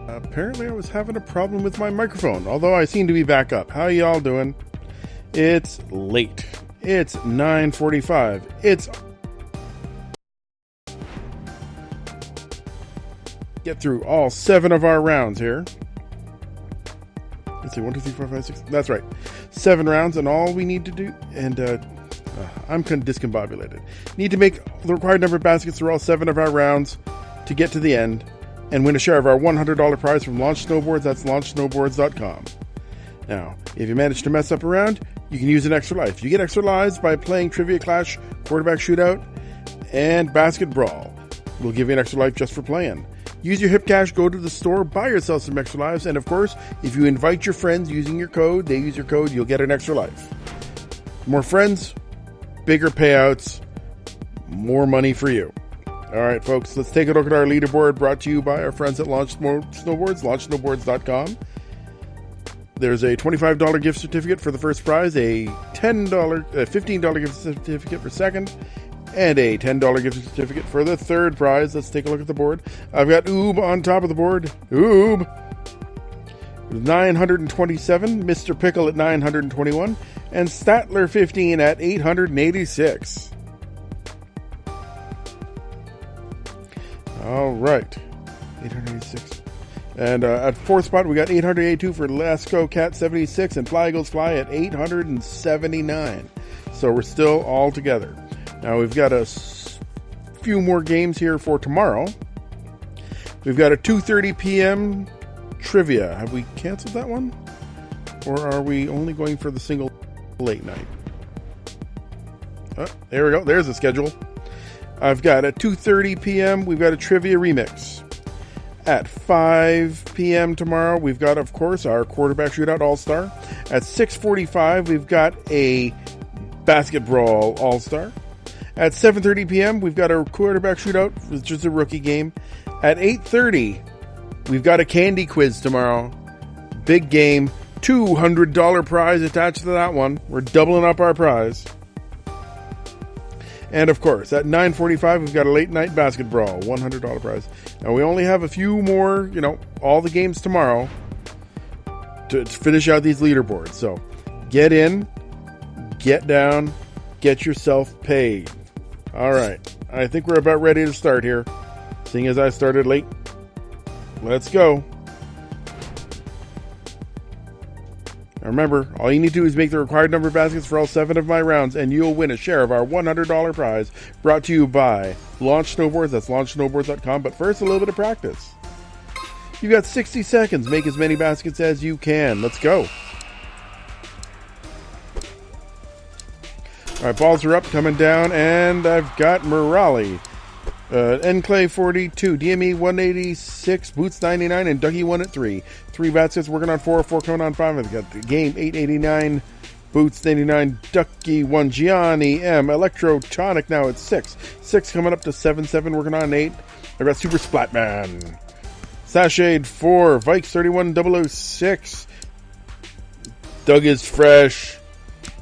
Apparently I was having a problem with my microphone, although I seem to be back up. How y'all doing? It's late. It's 9:45. It's... Get through all 7 of our rounds here. Let's see, 1, 2, 3, 4, 5, 6. That's right. 7 rounds, and all we need to do... And, I'm discombobulated. Need to make the required number of baskets through all 7 of our rounds to get to the end and win a share of our $100 prize from Launch Snowboards. That's launchsnowboards.com. Now, if you manage to mess up a round, you can use an extra life. You get extra lives by playing Trivia Clash, Quarterback Shootout, and Basket Brawl. We'll give you an extra life just for playing. Use your Hip Cash, go to the store, buy yourself some extra lives, and of course, if you invite your friends using your code, they use your code, you'll get an extra life. More friends, bigger payouts, more money for you. All right, folks, let's take a look at our leaderboard brought to you by our friends at Launch Snowboards, launchsnowboards.com. There's a $25 gift certificate for the first prize, a $15 gift certificate for second, and a $10 gift certificate for the third prize. Let's take a look at the board. I've got Oob on top of the board. Oob! 927, Mr. Pickle at 921, and Statler 15 at 886. All right, 886. And at 4th spot, we got 882 for Lasco Cat 76 and Fly Eagles Fly at 879. So we're still all together. Now we've got a few more games here for tomorrow. We've got a 2:30 p.m. trivia. Have we canceled that one? Or are we only going for the single late night? Oh, there we go. There's the schedule. I've got at 2:30 p.m. we've got a trivia remix. At 5 p.m. tomorrow, we've got, of course, our Quarterback Shootout All-Star. At 6:45, we've got a Basket Brawl All-Star. At 7:30 p.m., we've got our Quarterback Shootout, which is a rookie game. At 8:30, we've got a Candy Quiz tomorrow. Big game. $200 prize attached to that one. We're doubling up our prize. And of course, at 9:45, we've got a late night Basket Brawl, $100 prize. Now we only have a few more, all the games tomorrow to finish out these leaderboards. So get in, get down, get yourself paid. All right, I think we're about ready to start here. Seeing as I started late, let's go. Now remember, all you need to do is make the required number of baskets for all 7 of my rounds, and you'll win a share of our $100 prize, brought to you by Launch Snowboards. That's launchsnowboards.com. But first, a little bit of practice. You've got 60 seconds. Make as many baskets as you can. Let's go. All right, balls are up, coming down, and I've got Morale. Enclave 42, DME 186, Boots 99, and Dougie 1 at 3. 3 baskets, working on 4, 4 coming on 5. I've got the game 889, Boots 99, Ducky 1, Gianni M, Electrotonic now at 6. 6 coming up to 7, 7 working on 8. I've got Super Splatman. Sashade 4, Vikes 31 006. Doug is fresh.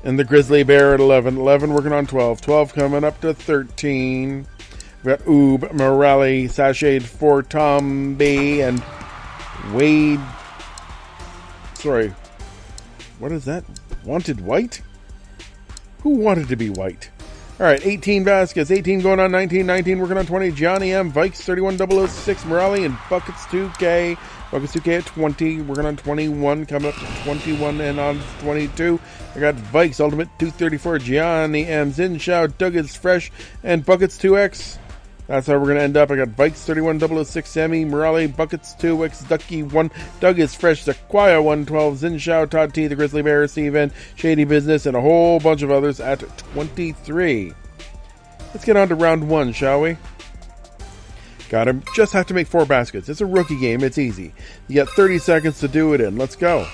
And the Grizzly Bear at 11. 11 working on 12. 12 coming up to 13. We've got Oob, Morale, Sashade 4, Tom B, and Wade. Sorry. What is that? Wanted white? Who wanted to be white? Alright, 18 baskets. 18 going on 19. 19 working on 20. Johnny M, Vikes 31 006, Morale, and Buckets 2K. Buckets 2K at 20. Working on 21. Coming up to 21 and on 22. I got Vikes Ultimate 234. Gianni M, Zinshao, Doug is Fresh, and Buckets 2X. That's how we're going to end up. I got Vikes 31 006, Sammy, Morale, Buckets 2X, Ducky 1, Doug is Fresh, Sequoia 112, Zinshao, Todd T, the Grizzly Bear, Steven, Shady Business, and a whole bunch of others at 23. Let's get on to round 1, shall we? Just have to make 4 baskets. It's a rookie game. It's easy. You got 30 seconds to do it in. Let's go.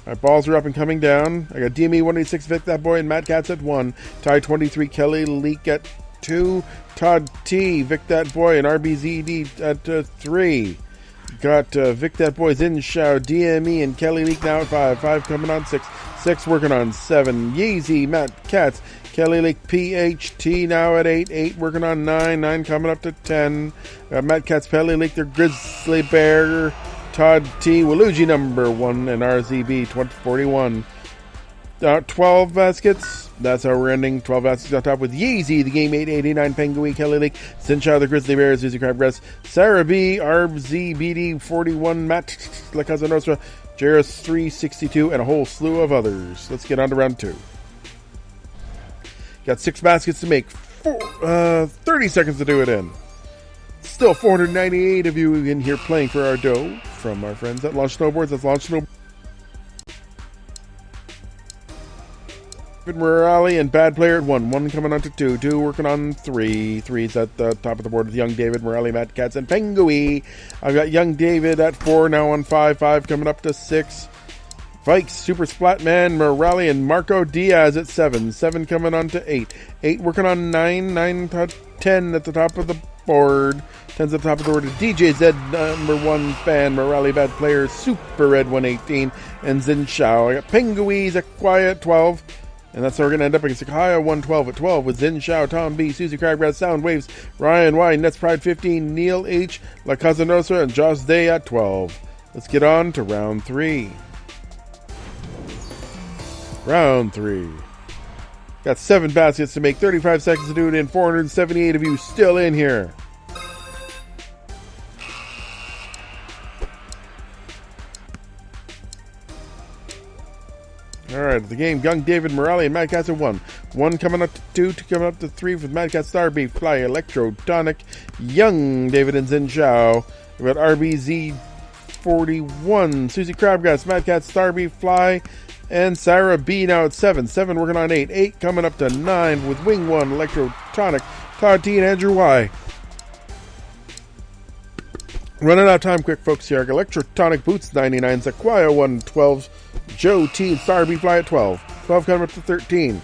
All right, balls are up and coming down. I got DME 186, Vic That Boy, and Matt Katz at 1. Ty 23, Kelly Leak at 2. Todd T, Vic That Boy, and RBZD at 3. Got Vic That Boys in Shao, DME, and Kelly Leak now at 5. 5 coming on 6. 6 working on 7. Yeezy, Matt Katz, Kelly Leak, PHT now at 8. 8 working on 9. 9 coming up to 10. Matt Katz, Kelly Leak, their Grizzly Bear, Todd T, Waluigi number 1, and RZB 2041. 12 baskets. That's how we're ending. 12 baskets on top with Yeezy, the Game 889, Pengui, Kelly Lake, Sinchao, the Grizzly Bears, Susie Crabgrass, Sarah B, RZBD 41, Matt La Casa Nostra, Jairus 362, and a whole slew of others. Let's get on to round 2. Got 6 baskets to make. 30 seconds to do it in. Still 498 of you in here playing for our dough from our friends at Launch Snowboards. That's Launch Snowboards. Morale and Bad Player at 1. 1 coming on to 2. 2 working on 3. 3's at the top of the board with Young David, Morale, Matt Katz, and Pengui. I've got Young David at 4, now on 5. 5 coming up to 6. Vikes, Super Splatman, Morale, and Marco Diaz at 7. 7 coming on to 8. 8 working on 9. 9 to 10 at the top of the board. 10's at the top of the board. DJ Z, number 1 fan, Morale, Bad Player, Super Red 118, and Zin Shao. I got Pengui's at Quiet 12. And that's how we're going to end up against Sakaya 112 at 12 with Zin Shao, Tom B, Susie Crabgrass, Sound Waves, Ryan Y, Nets Pride 15, Neil H, La Casa Nostra, and Joss Day at 12. Let's get on to round 3. Round 3. Got 7 baskets to make, 35 seconds to do it in, 478 of you still in here. Alright, the game, Young David, Morale, and Mad Cats at 1. 1 coming up to 2, 2 coming up to 3 with Mad Cat, Starbeef, Fly, Electro, Tonic, Young David, and Zin Shao. We've got RBZ 41, Susie Crabgrass, Mad Cat, Starbeef, Fly, and Sarah B now at 7. 7 working on 8. 8 coming up to 9 with Wing 1, Electro, Tonic, Todd T, and Andrew Y. Running out of time quick, folks here. Electrotonic Boots 99, Sequoia 112, Joe T and Starby Fly at 12. 12 coming up to 13.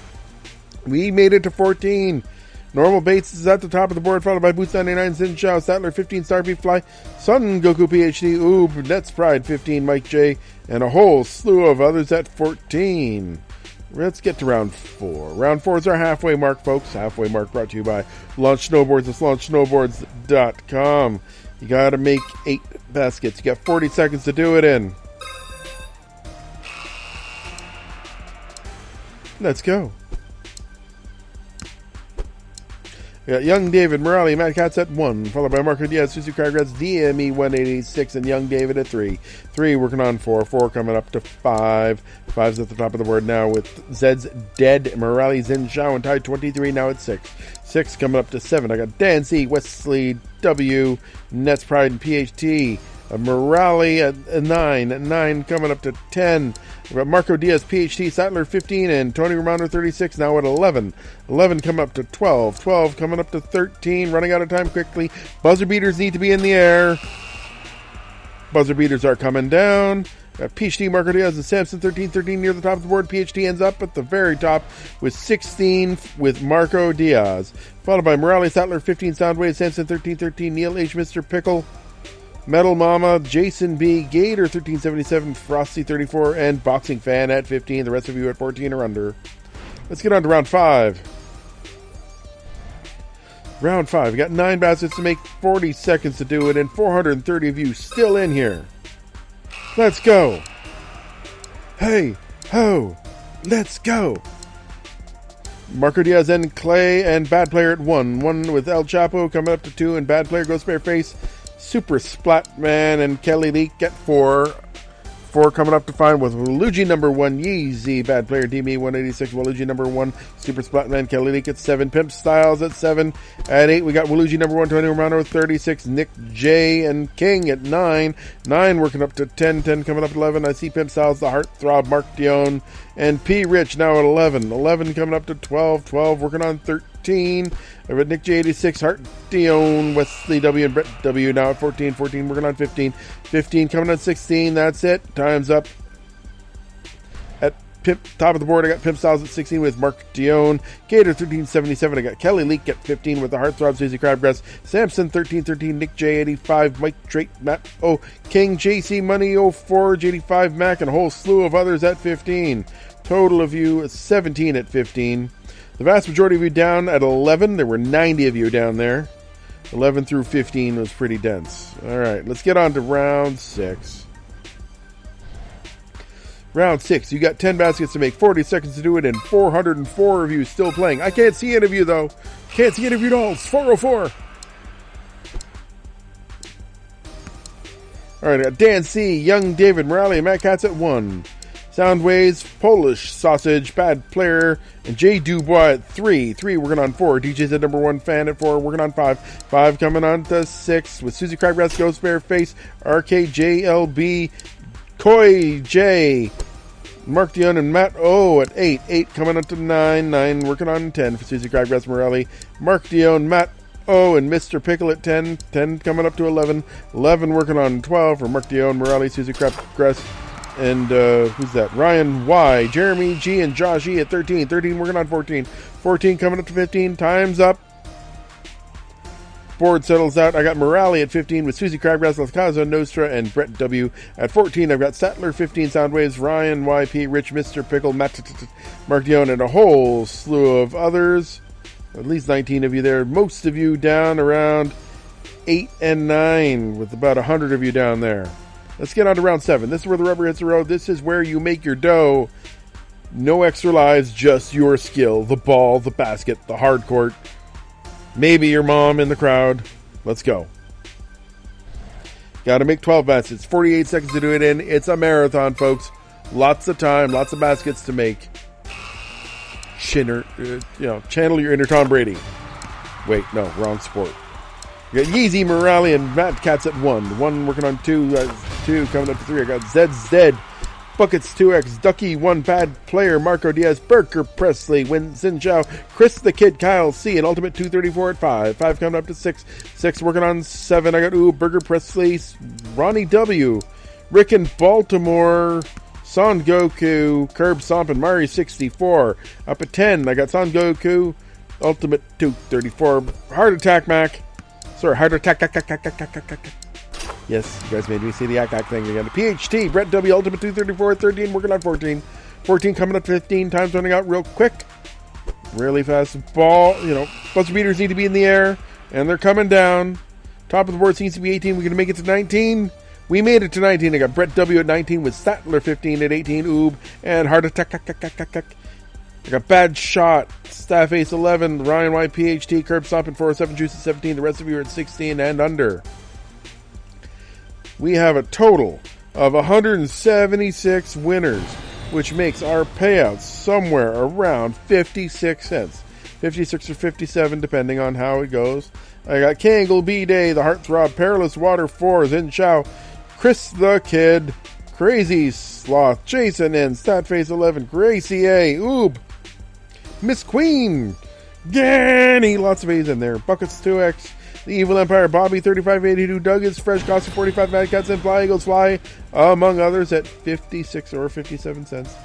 We made it to 14. Normal Bates is at the top of the board, followed by Boots 99, Zin Shao, Sattler 15, Starby Fly, Sun Goku PhD, Oob, Nets Pride 15, Mike J, and a whole slew of others at 14. Let's get to round 4. Round 4 is our halfway mark, folks. Halfway mark brought to you by Launch Snowboards. It's launchsnowboards.com. You gotta make 8 baskets. You got 40 seconds to do it in. Let's go. We got Young David, Morale, Mad Cats at 1, followed by Marco Diaz, Susie Crabgrass, DME 186, and Young David at 3. 3 working on 4. 4 coming up to 5. 5's at the top of the board now with Zed's Dead, Morale, Zin Shao, and Tide 23 now at 6. 6 coming up to 7. I got Dan C, Wesley W, Nets Pride, and PHT. Morale at 9. 9 coming up to 10. We've got Marco Diaz, PHT, Sattler 15, and Tony Romano 36 now at 11. 11 coming up to 12. 12 coming up to 13. Running out of time quickly. Buzzer beaters need to be in the air. Buzzer beaters are coming down. Got PhD, Marco Diaz, and Samson 13 near the top of the board. PhD ends up at the very top with 16 with Marco Diaz. Followed by Morales, Sattler 15, Soundwave, Samson 13, Neil H, Mr. Pickle, Metal Mama, Jason B, Gator 1377, Frosty 34, and Boxing Fan at 15. The rest of you at 14 or under. Let's get on to round 5. Round 5. We got 9 baskets to make, 40 seconds to do it, and 430 of you still in here. Let's go. Hey, ho, let's go. Marco Diaz and Clay and Bad Player at 1. 1 with El Chapo coming up to 2, and Bad Player goes bare face. Super Splatman and Kelly Leak at 4. 4 coming up to 5 with Waluigi number 1, Yeezy, Bad Player, DME 186, Waluigi number 1, Super Splatman, Kelly Leak at 7, Pimp Styles at 7. At 8, we got Waluigi number 1, Tony Romano 36, Nick J and King at 9. 9 working up to 10, 10 coming up at 11. I see Pimp Styles, the Heartthrob, Mark Dion, and P. Rich now at 11. 11 coming up to 12, 12 working on 13. I've got Nick J 86, Hart Dion, Wesley W, and Brett W now at 14. 14 working on 15. 15 coming on 16. That's it. Time's up at top of the board, I got Pimp Styles at 16 with Mark Dion. Gator 1377. I got Kelly Leak at 15 with the Heartthrob, Susie Crabgrass. Samson 1313. Nick J 85. Mike Drake, Matt O. King, JC Money 04, 85 Mac, and a whole slew of others at 15. Total of you 17 at 15. The vast majority of you down at 11. There were 90 of you down there. 11 through 15 was pretty dense. All right, let's get on to round 6. Round 6, you got 10 baskets to make, 40 seconds to do it, and 404 of you still playing. I can't see any of you, though. Can't see any of you at all. It's 404. All right, I got Dan C., Young David, Morale, and Matt Katz at 1. Soundwaves, Polish Sausage, Bad Player, and Jay Dubois at 3. 3 working on 4. DJ's at number 1, Fan at 4, working on 5. 5 coming on to 6 with Susie Crabgrass, Ghost Bear Face, RKJLB, Koi J, Mark Dion, and Matt O at 8. 8 coming up to 9. 9 working on 10 for Susie Crabgrass, Morelli, Mark Dion, Matt O, and Mr. Pickle at 10. 10 coming up to 11. 11 working on 12 for Mark Dion, Morelli, Susie Crabgrass, and who's that? Ryan Y, Jeremy G, and Josh E at 13. 13 working on 14. 14 coming up to 15. Time's up. Board settles out. I got Morale at 15 with Susie Crabgrass, Lacaza Nostra, and Brett W. At 14, I've got Sattler, 15, Soundwaves, Ryan, YP, Rich, Mr. Pickle, Matt, Mark Dion, and a whole slew of others. At least 19 of you there. Most of you down around 8 and 9, with about 100 of you down there. Let's get on to round 7. This is where the rubber hits the road. This is where you make your dough. No extra lives, just your skill. The ball, the basket, the hard court. Maybe your mom in the crowd. Let's go. Got to make 12 baskets. 48 seconds to do it in. It's a marathon, folks. Lots of time, lots of baskets to make. Channel your inner Tom Brady. Wait, no, wrong sport. You got Yeezy, Morale, and Matt Katz at 1. 1 working on 2. 2 coming up to 3. I got ZZ. Buckets 2X, Ducky 1, Bad Player, Marco Diaz, Burker Presley, Winston Zhao, Chris the Kid, Kyle C, and Ultimate 234 at 5. 5 coming up to 6. 6 working on 7. I got Burger Presley, Ronnie W, Rick in Baltimore, Son Goku, Curb Stomp, and Mari 64. Up at 10, I got Son Goku, Ultimate 234, Heart Attack Mac. Sorry, Heart Attack. Yes, you guys made me see the act thing again. PHT, Brett W, Ultimate 234, 13, working on 14. 14 coming up to 15. Time's running out real quick. Really fast ball. Buzzer beaters need to be in the air, and they're coming down. Top of the board seems to be 18. We're going to make it to 19. We made it to 19. I got Brett W at 19 with Sattler 15 at 18. Oob, and Heart Attack. I got Bad Shot, Staff Ace 11, Ryan Y, PHT, Curb Stomp, and 407 Juice at 17. The rest of you are at 16 and under. We have a total of 176 winners, which makes our payouts somewhere around 56 cents. 56 or 57, depending on how it goes. I got Kangle B-Day, the Heartthrob, Perilous Water 4, Zin Chow, Chris the Kid, Crazy Sloth, Jason N, Statface 11, Gracie A, Oob, Miss Queen, Ganny, lots of A's in there, Buckets 2X, The Evil Empire, Bobby 3582, Doug is Fresh, Gossip 45, Mad Cats, and Fly Eagles Fly, among others, at 56 or 57 cents.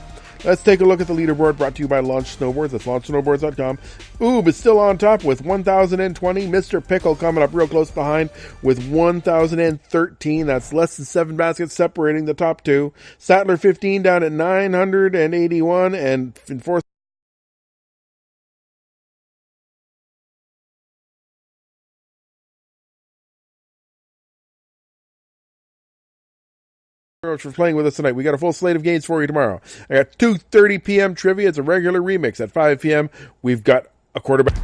Let's take a look at the leaderboard brought to you by Launch Snowboards. That's launchsnowboards.com. Oob is still on top with 1,020. Mr. Pickle coming up real close behind with 1,013. That's less than 7 baskets separating the top two. Sattler 15 down at 981, and in fourth for playing with us tonight. We got a full slate of games for you tomorrow. I got 2:30 p.m. trivia. It's a regular remix. At 5 p.m. we've got a quarterback.